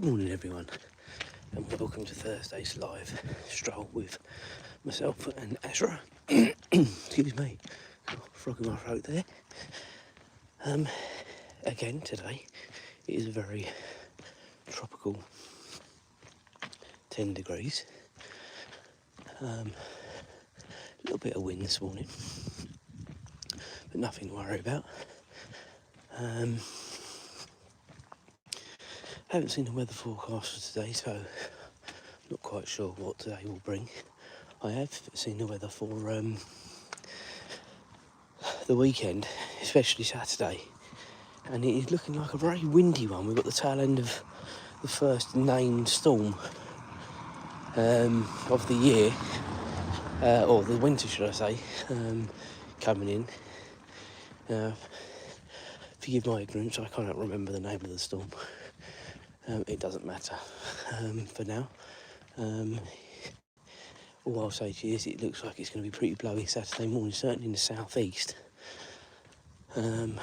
Good morning everyone, and welcome to Thursday's live stroll with myself and Ezra. Excuse me, frog in my throat there. Again today it is a very tropical 10 degrees. A little bit of wind this morning, but nothing to worry about. Haven't seen the weather forecast for today, so not quite sure what today will bring. I have seen the weather for the weekend, especially Saturday, and it is looking like a very windy one. We've got the tail end of the first named storm of the year, or the winter should I say, coming in. Forgive my ignorance, I cannot remember the name of the storm. It doesn't matter for now. All I'll say to you is it looks like it's going to be pretty blowy Saturday morning, certainly in the southeast. But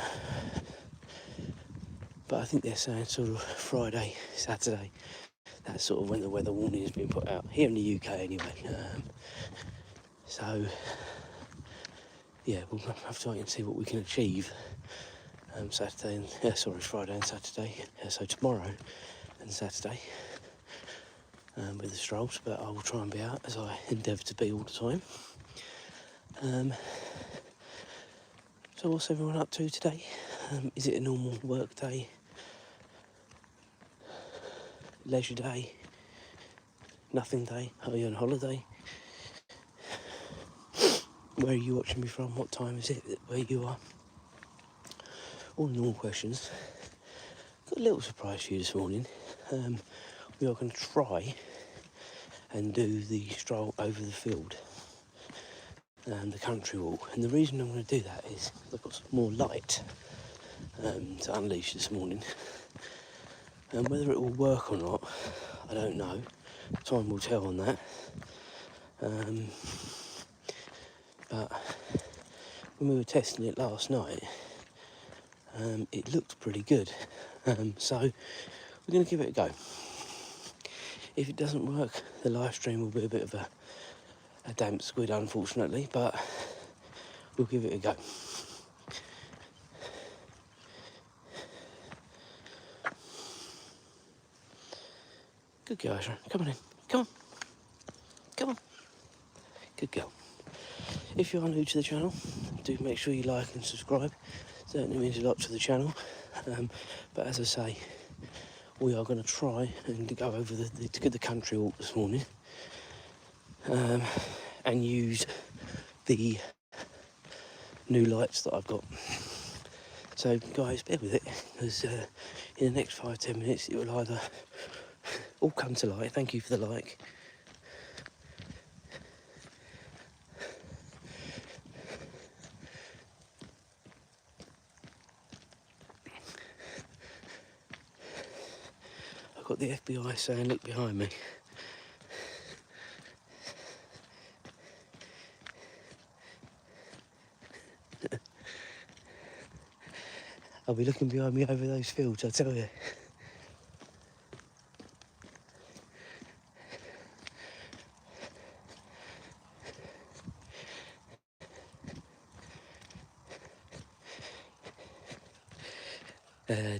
I think they're saying sort of Friday, Saturday, that's sort of when the weather warning has been put out, here in the UK anyway. So, yeah, we'll have to wait and see what we can achieve Friday and Saturday, so tomorrow and Saturday with the strolls, but I will try and be out as I endeavour to be all the time. So what's everyone up to today? Is it a normal work day, leisure day, nothing day? Are you on holiday? Where are you watching me from? What time is it where you are? All normal questions. Got a little surprise for you this morning. We are going to try and do the stroll over the field and the country walk. And the reason I'm going to do that is I've got some more light to unleash this morning. And whether it will work or not, I don't know. Time will tell on that. But when we were testing it last night, it looked pretty good. So we're going to give it a go. If it doesn't work, the live stream will be a bit of a damp squid, unfortunately, but we'll give it a go. Good girl, Ezra. Come on in. Come on. Come on. Good girl. If you are new to the channel, do make sure you like and subscribe. Certainly means a lot to the channel. But as I say, we are going to try and go over the country walk this morning, and use the new lights that I've got. So guys, bear with it, because in the next 5-10 minutes it will either all come to light. Thank you for the like. I've got the FBI saying look behind me. I'll be looking behind me over those fields, I tell you.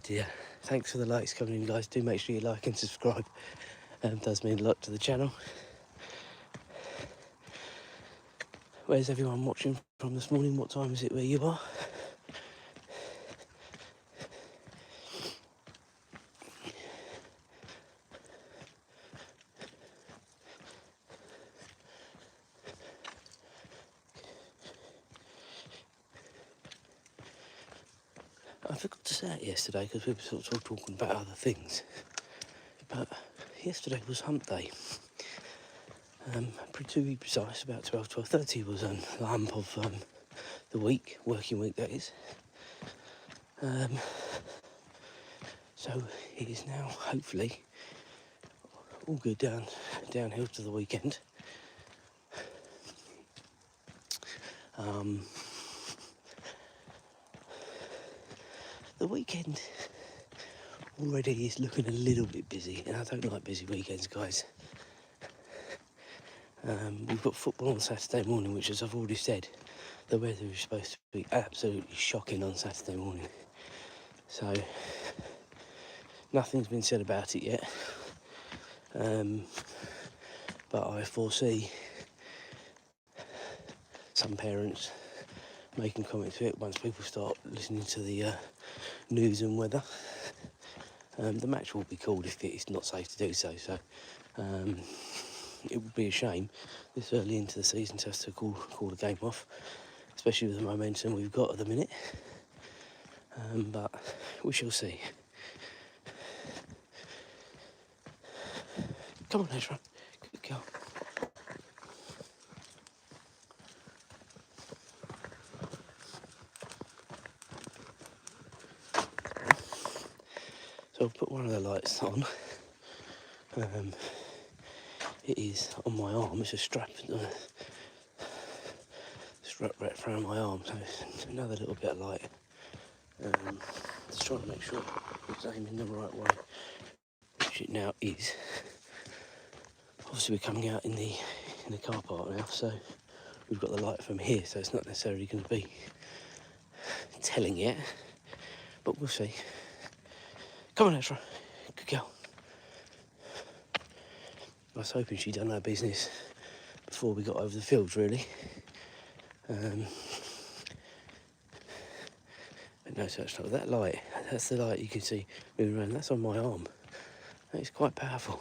Dear. Thanks for the likes coming in, guys. Do make sure you like and subscribe. Does mean a lot to the channel. Where's everyone watching from this morning? What time is it where you are? I forgot to say it yesterday because we were sort of talking about other things. But yesterday was hump day. To be precise, about 12:30 was the hump of the week, working week that is. So it is now, hopefully, all good downhill to the weekend. The weekend already is looking a little bit busy, and I don't like busy weekends, guys. We've got football on Saturday morning, which, as I've already said, the weather is supposed to be absolutely shocking on Saturday morning. So, nothing's been said about it yet. But I foresee some parents making comments to it once people start listening to the news and weather. The match will be called if it's not safe to do so. So, it would be a shame this early into the season to have to call the game off, especially with the momentum we've got at the minute. But we shall see. Come on, Ezra. Good girl. So I'll put one of the lights on. It is on my arm. It's a strap wrapped around my arm, so it's another little bit of light. Just trying to make sure it's aiming the right way, which it now is. Obviously, we're coming out in the car park now, so we've got the light from here, so it's not necessarily going to be telling yet, but we'll see. Come on, Ezra. Good girl. I was hoping she'd done her business before we got over the fields, really. But no such luck. That light, that's the light you can see moving around. That's on my arm. That is quite powerful.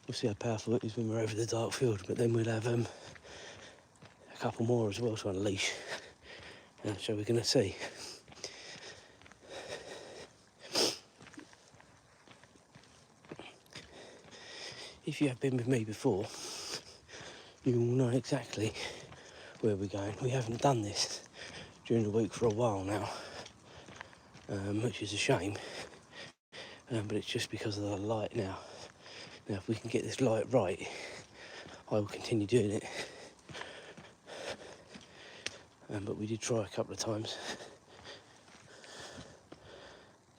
We'll see how powerful it is when we're over the dark field, but then we'll have a couple more as well to unleash. So we're going to see. If you have been with me before, you will know exactly where we're going. We haven't done this during the week for a while now, which is a shame, but it's just because of the light now. Now, if we can get this light right, I will continue doing it. But we did try a couple of times.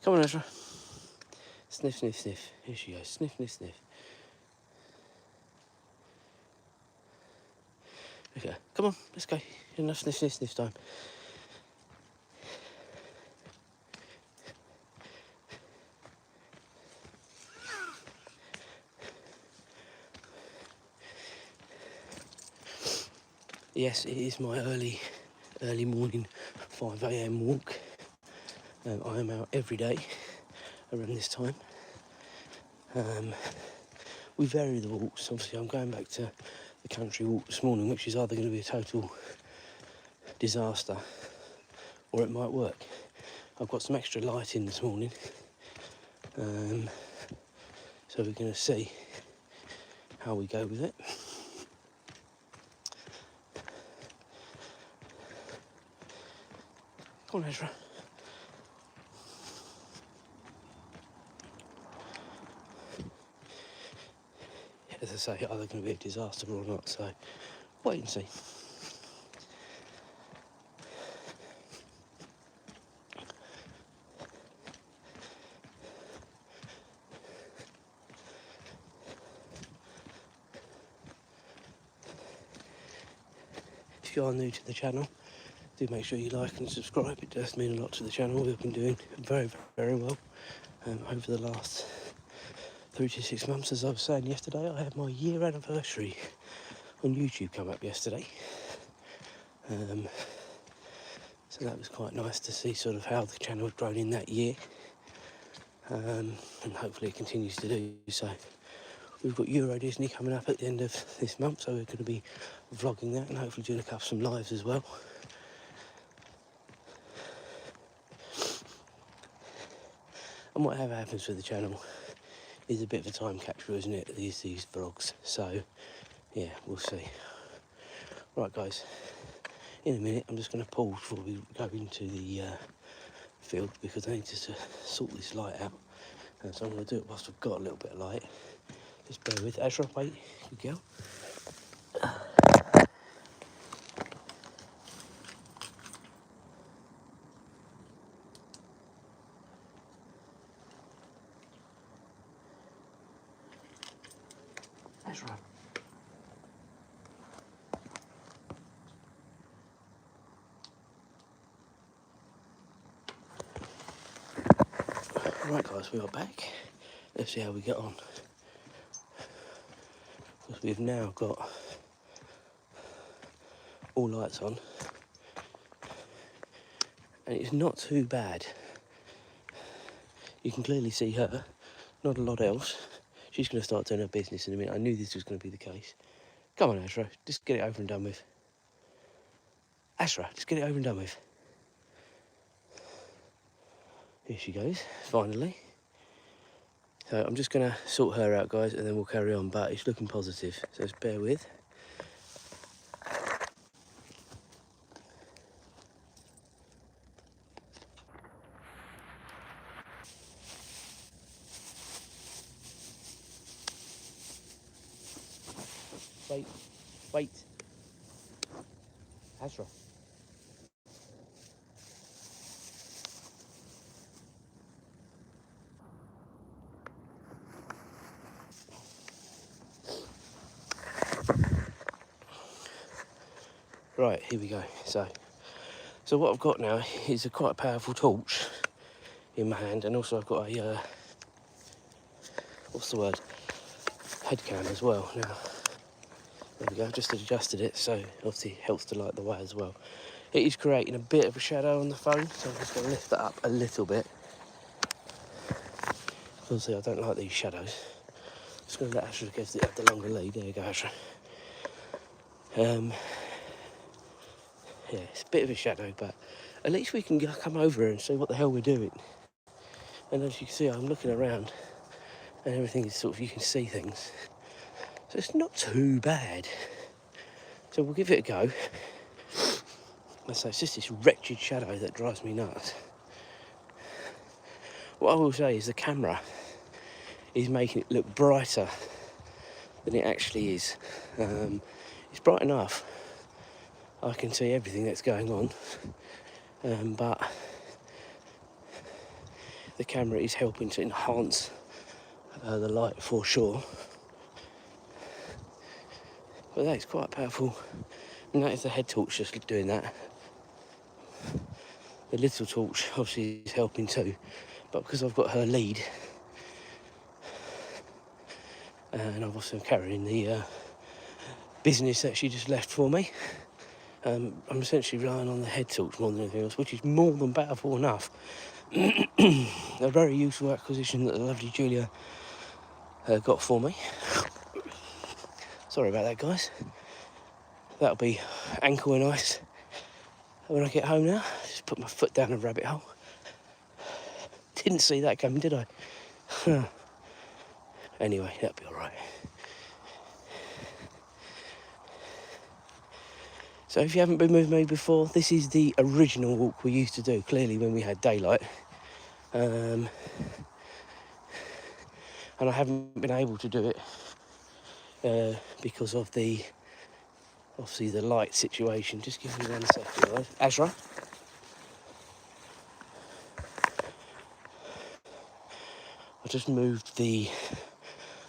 Come on, Ezra. Sniff, sniff, sniff. Here she goes. Sniff, sniff, sniff. Okay, come on, let's go. Enough sniff, sniff, sniff time. Yes, it is my early morning 5 a.m. walk. I am out every day around this time. We vary the walks. Obviously, I'm going back to the country walk this morning, which is either going to be a total disaster or it might work. I've got some extra light in this morning, so we're going to see how we go with it. Come on, Ezra. As I say, either going to be a disaster or not, so wait and see. If you are new to the channel, do make sure you like and subscribe. It does mean a lot to the channel. We've been doing very, very well over the last 3 to 6 months. As I was saying yesterday, I had my year anniversary on YouTube come up yesterday. So that was quite nice to see sort of how the channel has grown in that year. And hopefully it continues to do so. We've got Euro Disney coming up at the end of this month, so we're going to be vlogging that and hopefully doing some lives as well. And whatever happens with the channel is a bit of a time capsule, isn't it, these vlogs? So, yeah, we'll see. Right, guys, in a minute I'm just going to pause before we go into the field because I need to sort this light out. So I'm going to do it whilst I've got a little bit of light. Just bear with Ezra, wait, good girl. Ezra. Right guys, we are back. Let's see how we get on. Because we've now got all lights on. And it's not too bad. You can clearly see her, not a lot else. She's going to start doing her business in a minute. I knew this was going to be the case. Come on, Azra, just get it over and done with. Azra, just get it over and done with. Here she goes, finally. So I'm just going to sort her out, guys, and then we'll carry on, but it's looking positive, so just bear with. Wait, wait. Azra. Right, here we go. So what I've got now is a quite a powerful torch in my hand, and also I've got a, what's the word? Head cam as well. Now, there we go, just adjusted it, so obviously helps to light the way as well. It is creating a bit of a shadow on the phone, so I'm just going to lift that up a little bit. Obviously I don't like these shadows. Just going to let Asher have the longer lead. There you go, Asher. Yeah, it's a bit of a shadow, but at least we can come over here and see what the hell we're doing. And as you can see, I'm looking around and everything is sort of, you can see things. So it's not too bad. So we'll give it a go. So it's just this wretched shadow that drives me nuts. What I will say is the camera is making it look brighter than it actually is. It's bright enough. I can see everything that's going on, but the camera is helping to enhance the light for sure. But that is quite powerful. And that is the head torch just doing that. The little torch obviously is helping too, but because I've got her lead, and I'm also carrying the business that she just left for me, I'm essentially relying on the head torch more than anything else, which is more than powerful enough. A very useful acquisition that the lovely Julia got for me. Sorry about that, guys. That'll be ankle and ice when I get home now. Just put my foot down a rabbit hole. Didn't see that coming, did I? Anyway, that'll be all right. So if you haven't been with me before, this is the original walk we used to do, clearly when we had daylight. And I haven't been able to do it because of obviously the light situation. Just give me 1 second, guys. Azra? I just moved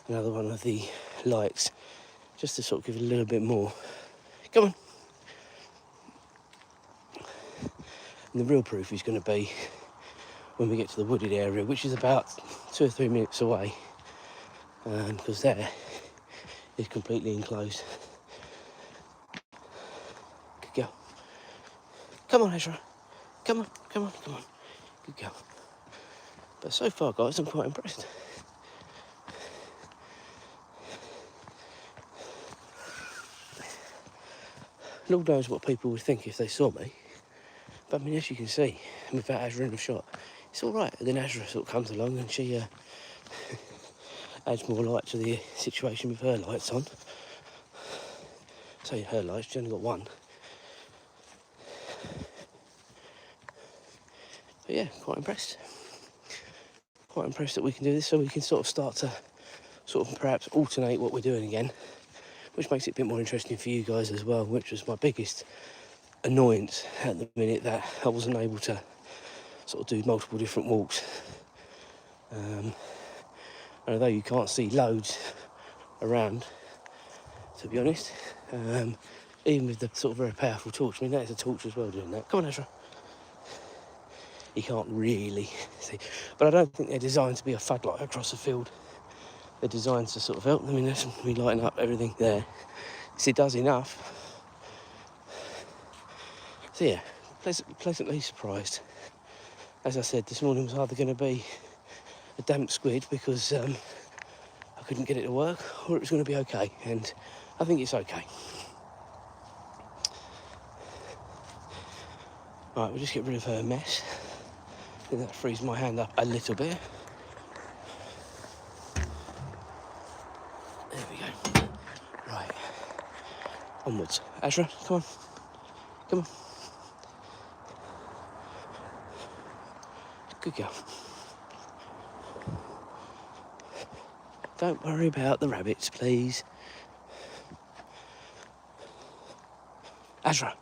another one of the lights just to sort of give it a little bit more. Come on. And the real proof is going to be when we get to the wooded area, which is about 2 or 3 minutes away, because there is completely enclosed. Good girl. Come on, Ezra. Come on, come on, come on. Good girl. But so far, guys, I'm quite impressed. Lord knows what people would think if they saw me. But I mean, as you can see, without Azra in the shot, it's all right. And then Azra sort of comes along and she adds more light to the situation with her lights on. Say her lights, she's only got one. But yeah, quite impressed. Quite impressed that we can do this, so we can sort of start to perhaps alternate what we're doing again, which makes it a bit more interesting for you guys as well, which was my biggest annoyance at the minute, that I wasn't able to sort of do multiple different walks. And although you can't see loads around, to be honest. Even with the sort of very powerful torch. I mean, that is a torch as well doing that. Come on, Ezra. You can't really see. But I don't think they're designed to be a floodlight across the field. They're designed to sort of help. I mean, that's me lighting up everything there. So it does enough. So yeah, pleasantly surprised. As I said, this morning was either going to be a damp squid because I couldn't get it to work, or it was going to be okay, and I think it's okay. Right, we'll just get rid of her mess. I think that frees my hand up a little bit. There we go. Right, onwards. Azra, come on. Come on. Good girl. Don't worry about the rabbits, please. Azra.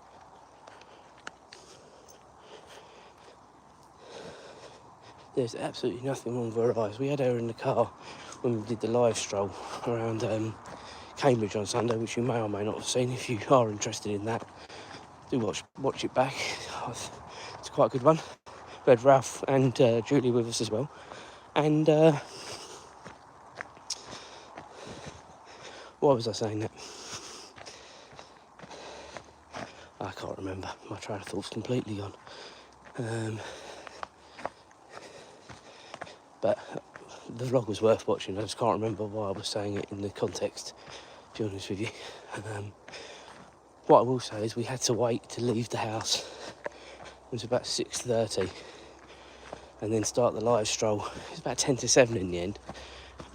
There's absolutely nothing wrong with her eyes. We had her in the car when we did the live stroll around Cambridge on Sunday, which you may or may not have seen. If you are interested in that, do watch it back. It's quite a good one. We had Ralph and Julie with us as well. And why was I saying that? I can't remember. My train of thought's completely gone. But the vlog was worth watching. I just can't remember why I was saying it in the context, to be honest with you. What I will say is we had to wait to leave the house. It was about 6:30, and then start the live stroll. It was about 10 to 7 in the end.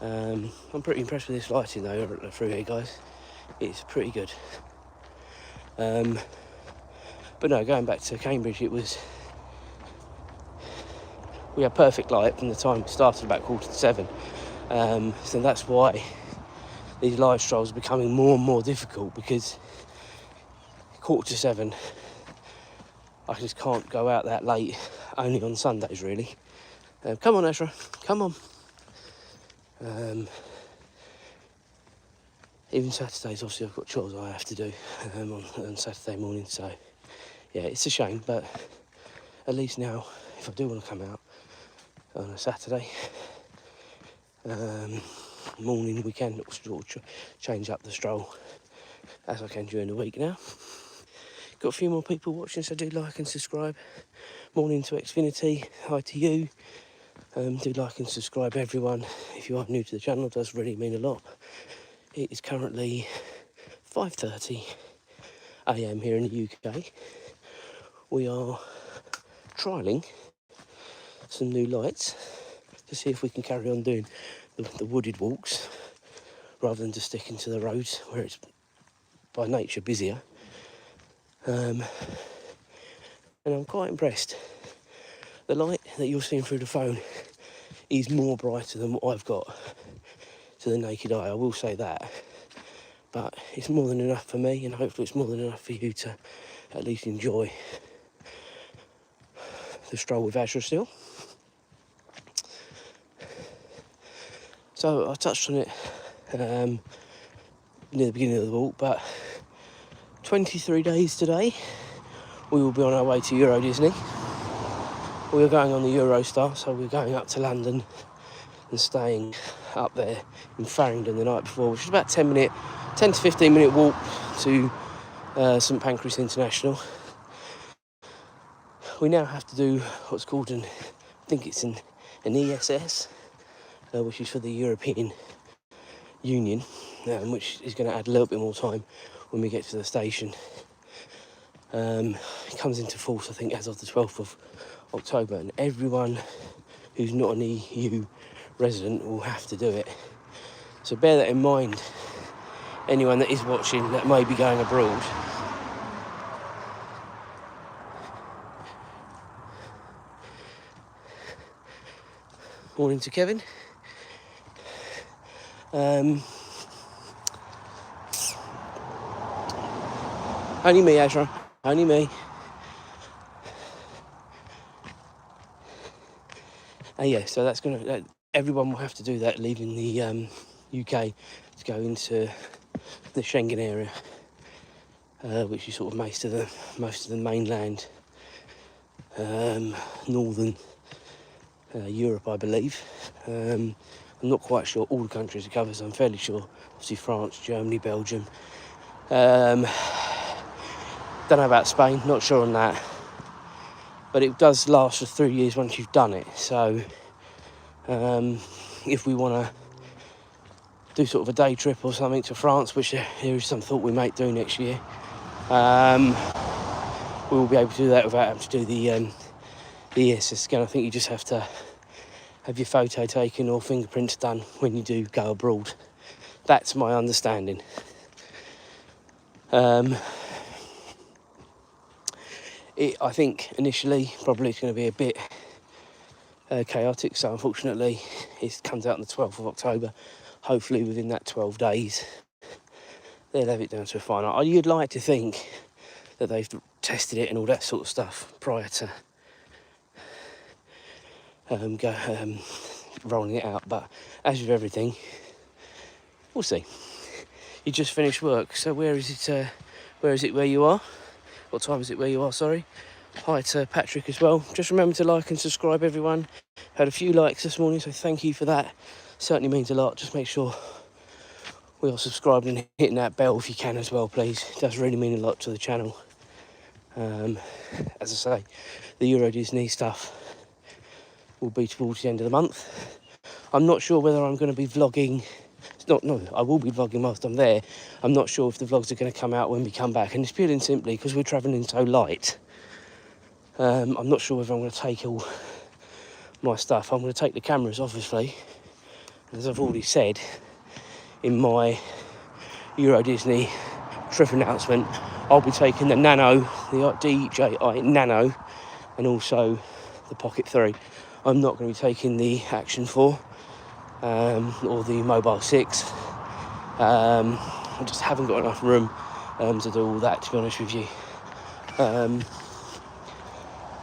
I'm pretty impressed with this lighting though through here, guys. It's pretty good. But no, going back to Cambridge, we had perfect light from the time we started, about 6:45. So that's why these live strolls are becoming more and more difficult, because 6:45, I just can't go out that late, only on Sundays really. Come on, Ezra, come on. Even Saturdays, obviously I've got chores I have to do on Saturday morning, so yeah, it's a shame, but at least now, if I do want to come out on a Saturday morning, we can sort of change up the stroll as I can during the week now. Got a few more people watching, so do like and subscribe. Morning to Xfinity, hi to you. Do like and subscribe, everyone. If you are new to the channel, it does really mean a lot. It is currently 5:30 AM here in the UK. We are trialling some new lights to see if we can carry on doing the wooded walks rather than just sticking to the roads where it's by nature busier. And I'm quite impressed. The light that you're seeing through the phone is more brighter than what I've got to the naked eye, I will say that. But it's more than enough for me, and hopefully it's more than enough for you to at least enjoy the stroll with Azra still. So I touched on it near the beginning of the walk, but 23 days today, we will be on our way to Euro Disney. We are going on the Eurostar, so we're going up to London and staying up there in Farringdon the night before, which is about 10 to 15 minute walk to St Pancras International. We now have to do what's called I think it's an ESS, which is for the European Union, which is going to add a little bit more time when we get to the station. It comes into force, I think, as of the 12th of October, and everyone who's not an EU resident will have to do it. So bear that in mind, anyone that is watching that may be going abroad. Morning to Kevin. Only me, Azra. Only me. Yeah, so that's everyone will have to do that, leaving the UK to go into the Schengen area, which is sort of most of the mainland, northern Europe, I believe. I'm not quite sure all the countries it covers. I'm fairly sure, obviously France, Germany, Belgium. Don't know about Spain, not sure on that. But it does last for 3 years once you've done it. So if we want to do sort of a day trip or something to France, which there is some thought we might do next year, we will be able to do that without having to do the ESS scan. I think you just have to have your photo taken or fingerprints done when you do go abroad. That's my understanding. I think initially probably it's going to be a bit chaotic, so unfortunately it comes out on the 12th of October. Hopefully within that 12 days they'll have it down to a final. You'd like to think that they've tested it and all that sort of stuff prior to rolling it out, but as with everything, we'll see. You just finished work, so where is it where you are? What time is it where you are, sorry? Hi to Patrick as well. Just remember to like and subscribe, everyone. Had a few likes this morning, so thank you for that. Certainly means a lot. Just make sure we are subscribed and hitting that bell if you can as well, please. It does really mean a lot to the channel. As I say, the Euro Disney stuff will be towards the end of the month. I'm not sure whether I'm going to be vlogging. I will be vlogging whilst I'm there. I'm not sure if the vlogs are going to come out when we come back, and it's purely and simply because we're travelling so light. I'm not sure whether I'm going to take all my stuff. I'm going to take the cameras, obviously. As I've already said in my Euro Disney trip announcement, I'll be taking the Nano, the DJI Nano, and also the Pocket 3. I'm not going to be taking the Action 4 or the Mobile 6. I just haven't got enough room to do all that, to be honest with you.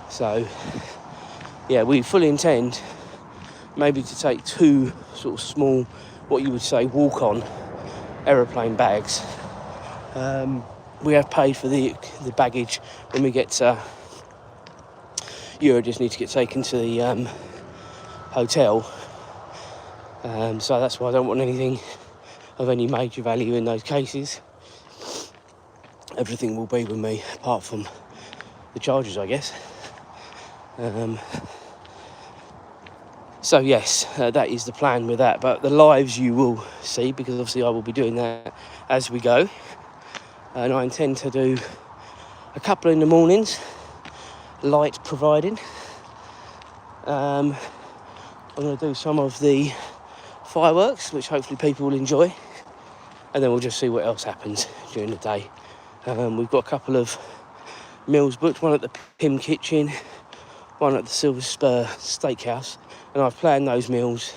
So, yeah, we fully intend maybe to take 2 sort of small, what you would say, walk-on aeroplane bags. We have paid for the baggage when we get to Euro Disney to get taken to the hotel. So that's why I don't want anything of any major value in those cases. Everything will be with me, apart from the charges, I guess. So yes, that is the plan with that. But the lives you will see, because obviously I will be doing that as we go. And I intend to do a couple in the mornings, light providing. I'm going to do some of the fireworks, which hopefully people will enjoy. And then we'll just see what else happens during the day. We've got a couple of meals booked, one at the Pim Kitchen, one at the Silver Spur Steakhouse. And I've planned those meals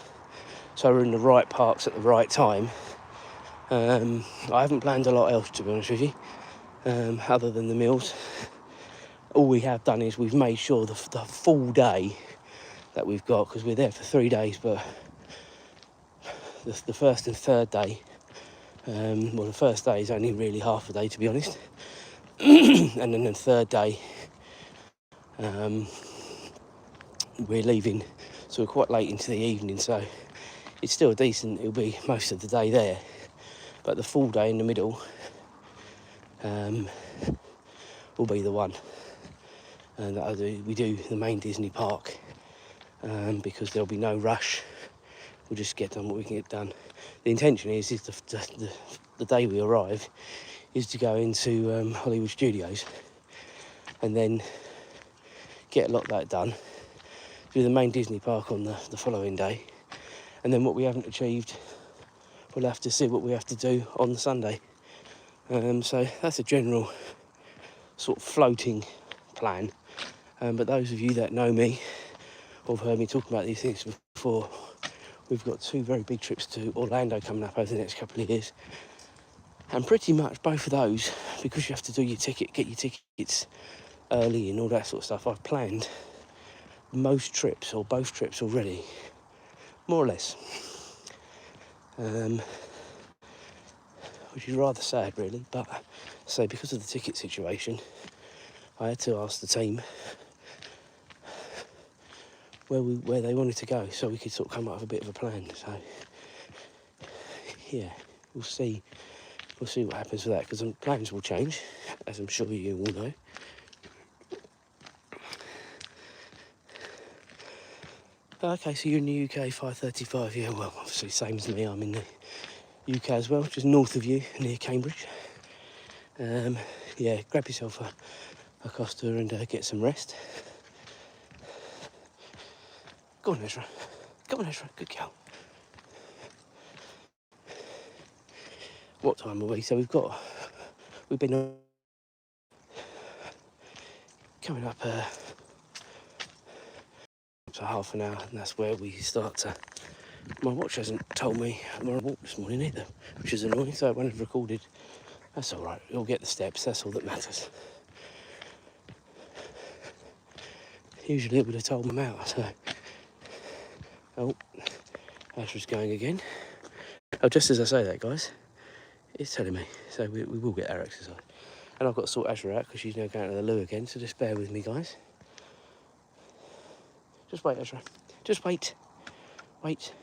so we're in the right parks at the right time. I haven't planned a lot else, to be honest with you, other than the meals. All we have done is we've made sure the full day that we've got, because we're there for 3 days, but the first and third day, well, the first day is only really half a day, to be honest. And then the third day, we're leaving sort of quite late into the evening, so it's still decent. It'll be most of the day there, but the full day in the middle will be the one that we do the main Disney park, because there'll be no rush. We'll just get done what we can get done. The intention is the day we arrive is to go into Hollywood Studios and then get a lot of that done, do the main Disney park on the following day, and then what we haven't achieved, we'll have to see what we have to do on the Sunday. So that's a general sort of floating plan. But those of you that know me or have heard me talking about these things before, we've got 2 very big trips to Orlando coming up over the next couple of years. And pretty much both of those, because you have to do your ticket, get your tickets early and all that sort of stuff, I've planned most trips or both trips already, more or less. Which which is rather sad really, but say because of the ticket situation, I had to ask the team where they wanted to go so we could sort of come up with a bit of a plan. So yeah, we'll see what happens with that, because plans will change, as I'm sure you all know. Okay, so you're in the UK, 5:35, yeah, well, obviously same as me, I'm in the UK as well, just north of you, near Cambridge. Yeah, grab yourself a Costa and get some rest. Go on, Ezra. Go on, Ezra. Good girl. What time are we? So we've been coming up for half an hour, and that's where we start to... My watch hasn't told me I'm on a walk this morning either, which is annoying, so I won't have recorded. That's all right. You'll get the steps. That's all that matters. Usually it would have told them out, so... Oh, Ashra's going again. Oh, just as I say that, guys, it's telling me. So we will get our exercise. And I've got to sort Ashra out because she's now going to the loo again, so just bear with me, guys. Just wait, Ashra. Just wait. Wait.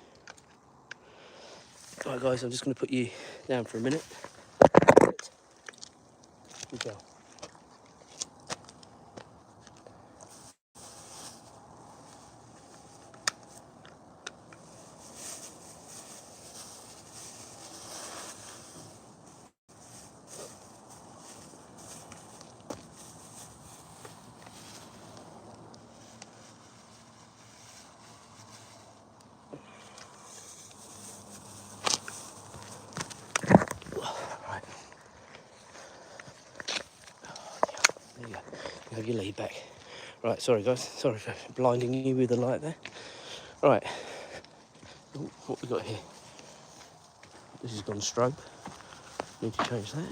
All right, guys, I'm just going to put you down for a minute. Good girl. Right. There you go. You have your lead back. Right, sorry, guys. Sorry for blinding you with the light there. Right. Ooh, what we got here? This has gone strobe. Need to change that.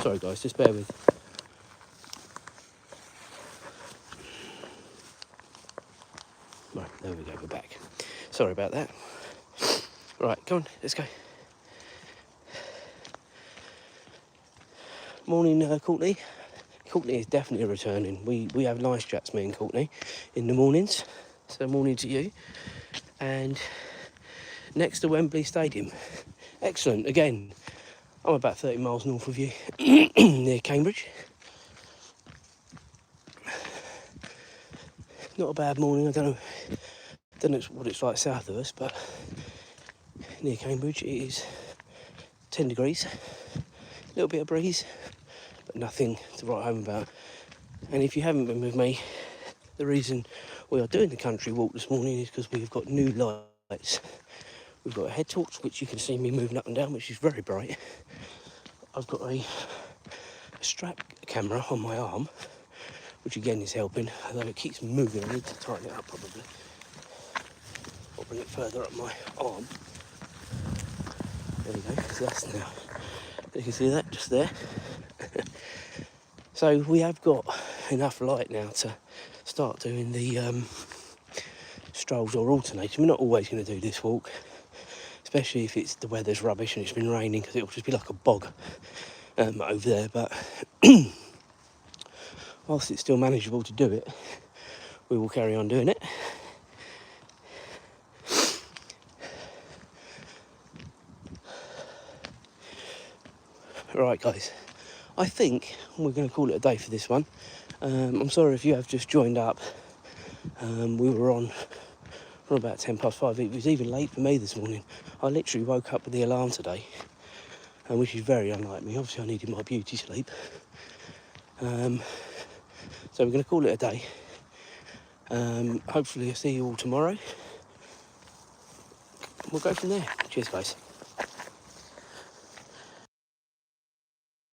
Sorry, guys. Just bear with. Right, there we go. We're back. Sorry about that. Right, come on. Let's go. Morning, Courtney. Courtney is definitely returning. We have nice chats, me and Courtney, in the mornings. So morning to you. And next to Wembley Stadium. Excellent. Again, I'm about 30 miles north of you, near Cambridge. Not a bad morning. I don't know what it's like south of us, but near Cambridge it is 10 degrees. A little bit of breeze, but nothing to write home about. And if you haven't been with me, the reason we are doing the country walk this morning is because we've got new lights. We've got a head torch, which you can see me moving up and down, which is very bright. I've got a strap camera on my arm, which again is helping, although it keeps moving. I need to tighten it up probably. Or bring it further up my arm. There we go, so that's now. You can see that just there. So we have got enough light now to start doing the strolls or alternating. We're not always going to do this walk, especially if the weather's rubbish and it's been raining, because it'll just be like a bog over there. But whilst it's still manageable to do it, we will carry on doing it. Right, guys, I think we're going to call it a day for this one. I'm sorry if you have just joined up. We were on about 5:10. It was even late for me this morning. I literally woke up with the alarm today, which is very unlike me. Obviously I needed my beauty sleep. So we're going to call it a day. Hopefully I'll see you all tomorrow. We'll go from there. Cheers, guys.